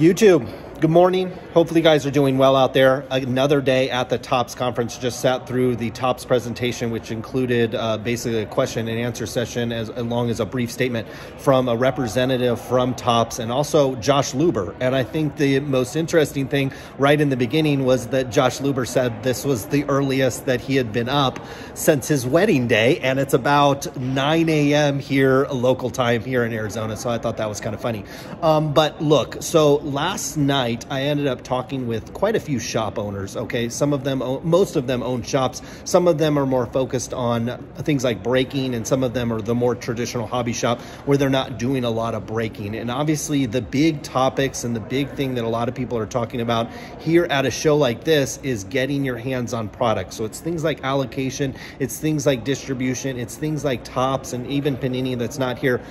YouTube, good morning. Hopefully you guys are doing well out there. Another day at the TOPS conference. Just sat through the TOPS presentation, which included basically a question and answer session as long as a brief statement from a representative from TOPS and also Josh Luber. And I think the most interesting thing right in the beginning was that Josh Luber said this was the earliest that he had been up since his wedding day. And it's about 9 a.m. here, local time here in Arizona. So I thought that was kind of funny. But look, so last night I ended up talking with quite a few shop owners. Okay, most of them own shops. Some of them are more focused on things like braking, and some of them are the more traditional hobby shop where they're not doing a lot of braking. And obviously the big topics and the big thing that a lot of people are talking about here at a show like this is getting your hands on products. So it's things like allocation, it's things like distribution, it's things like TOPS, and even Panini that's not here,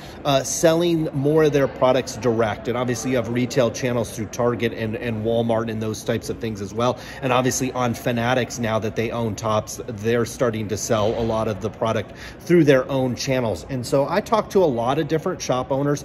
selling more of their products direct. And obviously you have retail channels through Target and Walmart and those types of things as well. And obviously on Fanatics, now that they own TOPS, they're starting to sell a lot of the product through their own channels. And so I talked to a lot of different shop owners.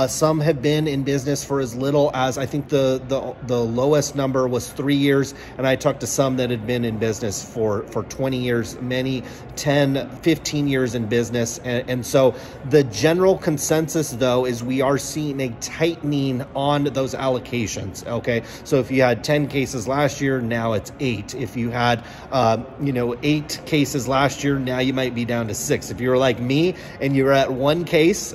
Some have been in business for as little as, I think the lowest number was 3 years. And I talked to some that had been in business for 20 years, many 10, 15 years in business. And so the general consensus though is we are seeing a tightening on those allocations. Okay, so if you had 10 cases last year, now it's 8. If you had 8 cases last year, now you might be down to 6. If you were like me and you're at 1 case,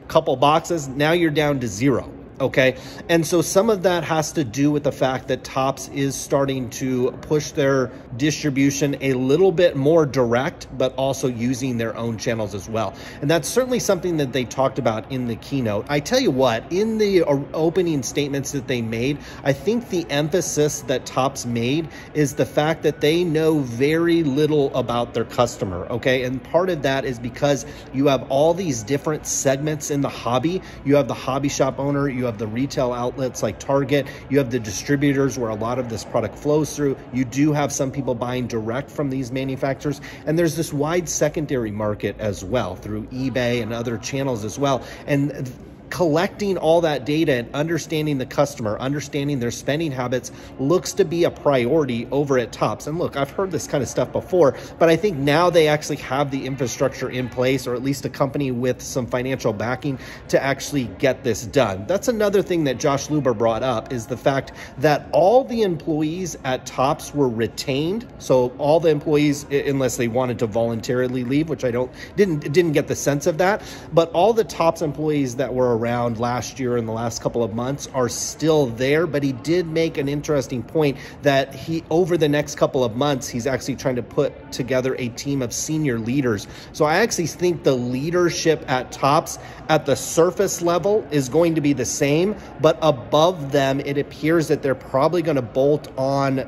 couple boxes, now you're down to 0. Okay, and so some of that has to do with the fact that TOPS is starting to push their distribution a little bit more direct, but also using their own channels as well. And that's certainly something that they talked about in the keynote. I tell you what, in the opening statements that they made, I think the emphasis that TOPS made is the fact that they know very little about their customer. Okay, and part of that is because you have all these different segments in the hobby. You have the hobby shop owner, you have the retail outlets like Target, you have the distributors where a lot of this product flows through. You do have some people buying direct from these manufacturers, and there's this wide secondary market as well through eBay and other channels as well. And collecting all that data and understanding the customer, understanding their spending habits looks to be a priority over at TOPS. And look, I've heard this kind of stuff before, but I think now they actually have the infrastructure in place, or at least a company with some financial backing to actually get this done. That's another thing that Josh Luber brought up, is the fact that all the employees at TOPS were retained. So all the employees, unless they wanted to voluntarily leave, which I didn't get the sense of that, but all the TOPS employees that were around last year and the last couple of months are still there. But he did make an interesting point that over the next couple of months, he's actually trying to put together a team of senior leaders. So I actually think the leadership at TOPS at the surface level is going to be the same, but above them, it appears that they're probably going to bolt on,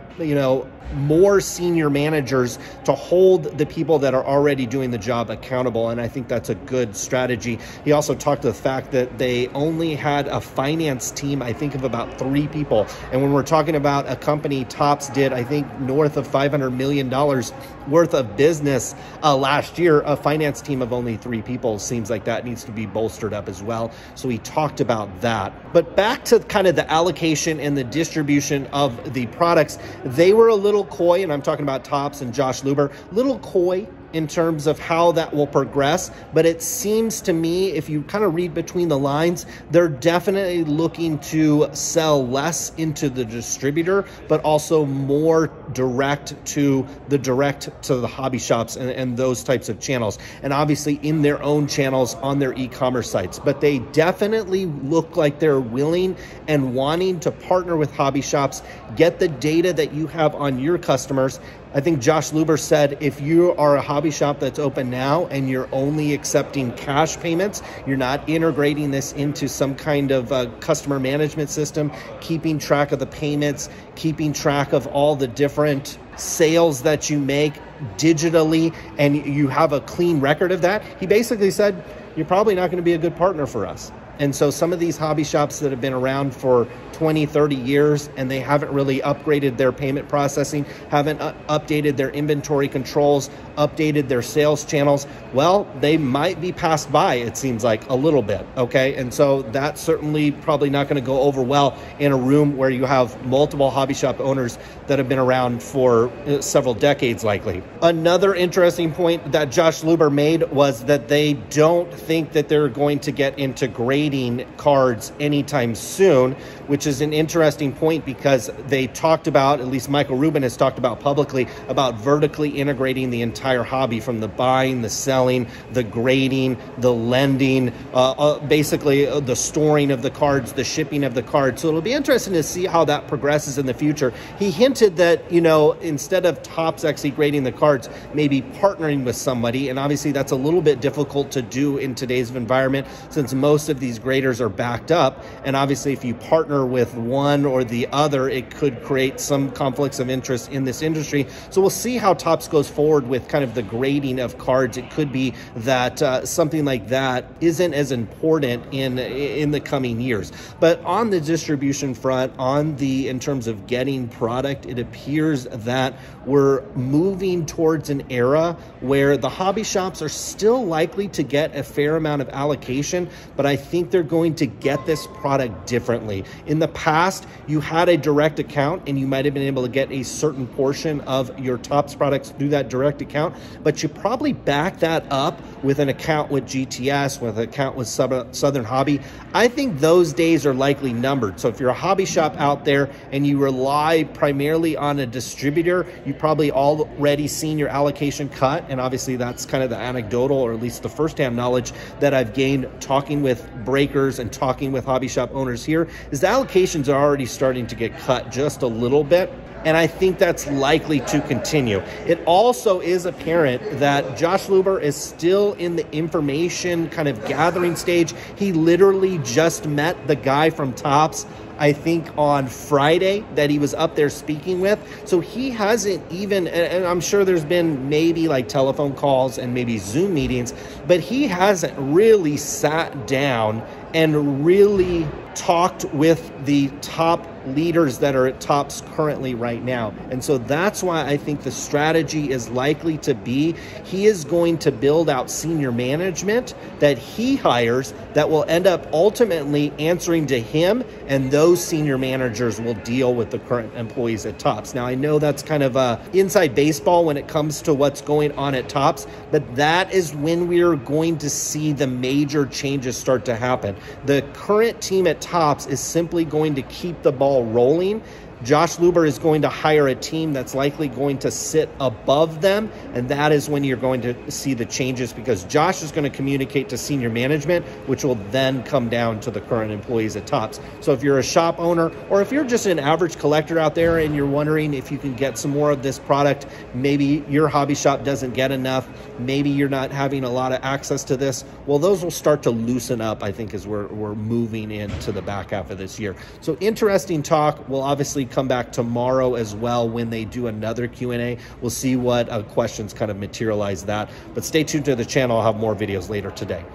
more senior managers to hold the people that are already doing the job accountable. And I think that's a good strategy. He also talked to the fact that they only had a finance team, I think, of about 3 people. And when we're talking about a company, TOPS did, I think, north of $500 million worth of business last year. A finance team of only 3 people seems like that needs to be bolstered up as well. So he talked about that. But back to kind of the allocation and the distribution of the products, they were a little coy, and I'm talking about TOPS and Josh Luber, little coy in terms of how that will progress. But it seems to me, if you kind of read between the lines, they're definitely looking to sell less into the distributor, but also more direct to the hobby shops and those types of channels. And obviously in their own channels on their e-commerce sites. But they definitely look like they're willing and wanting to partner with hobby shops, get the data that you have on your customers. I think Josh Luber said if you are a hobby shop that's open now and you're only accepting cash payments, you're not integrating this into some kind of customer management system, keeping track of the payments, keeping track of all the different sales that you make digitally, and you have a clean record of that, he basically said, you're probably not going to be a good partner for us. And so some of these hobby shops that have been around for 20, 30 years, and they haven't really upgraded their payment processing, haven't updated their inventory controls, updated their sales channels, well, they might be passed by, it seems like, a little bit, okay? And so that's certainly probably not going to go over well in a room where you have multiple hobby shop owners that have been around for several decades, likely. Another interesting point that Josh Luber made was that they don't think that they're going to get into grading cards anytime soon, which is an interesting point because they talked about, at least Michael Rubin has talked about publicly, about vertically integrating the entire hobby, from the buying, the selling, the grading, the lending, basically the storing of the cards, the shipping of the cards. So it'll be interesting to see how that progresses in the future. He hinted that, you know, instead of Topps actually grading the cards, maybe partnering with somebody, and obviously that's a little bit difficult to do in today's environment since most of these graders are backed up, and obviously if you partner with one or the other, it could create some conflicts of interest in this industry. So we'll see how Topps goes forward with kind of the grading of cards. It could be that something like that isn't as important in the coming years. But on the distribution front, in terms of getting product, it appears that we're moving towards an era where the hobby shops are still likely to get a fair amount of allocation, but I think they're going to get this product differently. In the past, you had a direct account and you might have been able to get a certain portion of your Topps products through that direct account, but you probably back that up with an account with GTS, with an account with Southern Hobby. I think those days are likely numbered. So if you're a hobby shop out there and you rely primarily on a distributor, you've probably already seen your allocation cut. And obviously that's kind of the anecdotal, or at least the firsthand knowledge that I've gained talking with breakers and talking with hobby shop owners here, is the allocations are already starting to get cut just a little bit. And I think that's likely to continue. It also is apparent that Josh Luber is still in the information kind of gathering stage. He literally just met the guy from Topps, I think on Friday, that he was up there speaking with. So he hasn't even, and I'm sure there's been maybe like telephone calls and maybe Zoom meetings, but he hasn't really sat down and really talked with the top leaders that are at Topps currently right now. And so that's why I think the strategy is likely to be, he is going to build out senior management that he hires that will end up ultimately answering to him, and those senior managers will deal with the current employees at Topps. Now, I know that's kind of inside baseball when it comes to what's going on at Topps, but that is when we're going to see the major changes start to happen. The current team at Topps is simply going to keep the ball rolling. Josh Luber is going to hire a team that's likely going to sit above them, and that is when you're going to see the changes, because Josh is going to communicate to senior management, which will then come down to the current employees at Topps. So if you're a shop owner, or if you're just an average collector out there and you're wondering if you can get some more of this product, maybe your hobby shop doesn't get enough, maybe you're not having a lot of access to this, well, those will start to loosen up, I think, as we're moving into the back half of this year. So interesting talk. We'll obviously come back tomorrow as well when they do another Q&A. We'll see what questions kind of materialize that. But stay tuned to the channel. I'll have more videos later today.